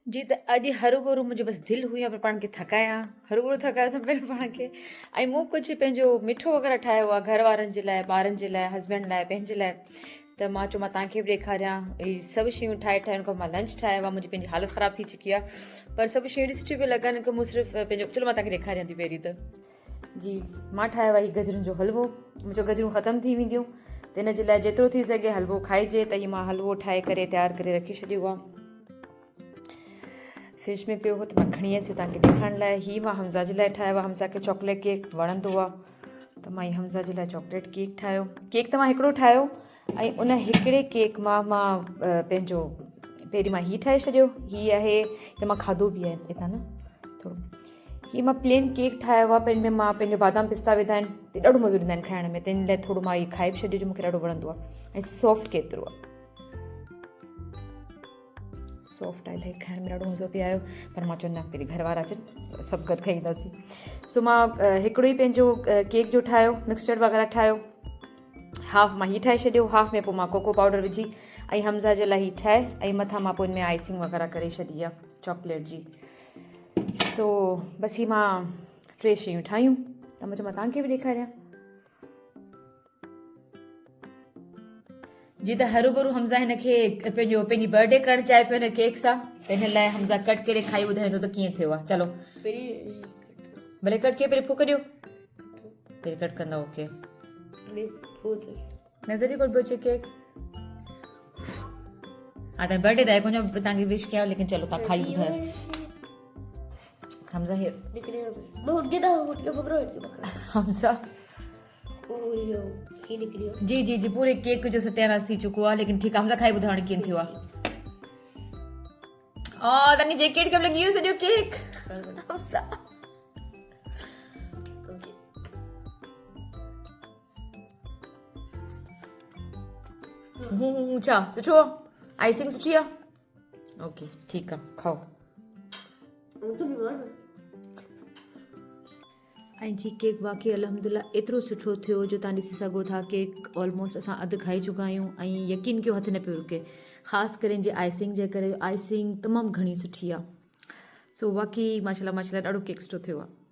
जी त अॼु हरू मुंहिंजो बसि दिलि हुई पर पाण खे थकायां हरू थकायो त पहिरियों पाण खे ऐं मूं कुझु पंहिंजो मिठो वग़ैरह ठाहियो आहे घर वारनि जे लाइ ॿारनि जे लाइ हस्बैंड लाइ पंहिंजे लाइ त मां चयो मां तव्हांखे बि ॾेखारियां इहे सभु शयूं ठाहे उन खां मां लंच ठाहियो आहे मुंहिंजी पंहिंजी हालति ख़राबु थी चुकी आहे पर सभु शयूं ॾिसी पियो लॻनि की मूं सिर्फ़ु पंहिंजो चलो मां तव्हांखे ॾेखारियां थी पहिरीं त जी मां ठाहियो आहे हीउ गजरुनि जो हलवो मुंहिंजो गजरूं ख़तमु थी वेंदियूं त इन जे लाइ जेतिरो थी सघे हलवो खाइजे त हीउ मां हलवो ठाहे करे तयारु करे रखी छॾियो आहे फ्रिज में पियो हो त मां खणी आयसि तव्हांखे ॾेखारण लाइ हीअ मां हमज़ा जे लाइ ठाहियो आहे हमज़ा खे चॉकलेट केक वणंदो आहे त मां हीअ हमज़ा जे लाइ चॉकलेट केक ठाहियो केक त मां हिकिड़ो ठाहियो ऐं उन हिकिड़े केक मां पंहिंजो पहिरीं मां हीअ ठाहे छॾियो हीअ आहे त मां खाधो बि आहे हितां न थोरो हीअ मां प्लेन केक ठाहियो आहे पंहिंजे मां पंहिंजो बादाम पिस्ता विधा आहिनि त ॾाढो मज़ो ॾींदा आहिनि खाइण में त इन लाइ थोरो मां हीअ खाए बि छॾियो जो मूंखे ॾाढो वणंदो आहे ऐं सॉफ्ट केतिरो आहे सॉफ्ट आहे इलाही खाइण में ॾाढो मज़ो बि आयो पर मां चवंदा पहिरीं घर वारा अचनि सभु गॾु खाईंदासीं सो मां हिकिड़ो ई पंहिंजो केक जो ठाहियो मिक्सचर वग़ैरह ठाहियो हाफ मां हीअ ठाहे छॾियो हाफ में पोइ मां कोको पाउडर विझी ऐं हमज़ा जे लाइ हीअ ठाहे ऐं मथां मां पोइ हिन में आइसिंग वग़ैरह करे छॾी आहे चॉकलेट जी सो बसि हीअ मां टे शयूं ठाहियूं त मां चयो मां तव्हांखे बि ॾेखारियां जी त हरू हमज़ा हिनखे पंहिंजी बर्थडे करणु चाहे पियो हिन केक सां त हिन लाइ हमज़ा कट करे खाई ॿुधाईंदो त कीअं थियो आहे चलो भले कट के पहिरीं फूक ॾियो पहिरीं कट कंदा ओके नज़र ई कोन पियो अचे केक हा त बर्थडे त आहे कोन तव्हांखे विश कयां लेकिन चलो तव्हां खाई ॿुधायो हमज़ा हीअ हमज़ा जी जी जी पूरे केक जो सत्यानाश थी चुको आहे लेकिन ठीकु आहे हमज़ा खाई ॿुधाइण कीअं थियो आहे तव्हांजी जैकेट खे लॻी वियो सॼो केक हमज़ा छा सुठो आहे आइसिंग सुठी आहे ओके ठीकु आहे खाओ ऐं जी केक वाक़ई अलहमदिल्ला एतिरो सुठो थियो जो तव्हां ॾिसी सघो था केक ऑलमोस्ट असां अधु खाई चुका आहियूं ऐं यकीन कयो हथ न पियो रुके ख़ासि करे जे आइसिंग जे करे आइसिंग तमामु घणी सुठी आहे सो वाक़ई माशाल्लाह ॾाढो केक सुठो थियो आहे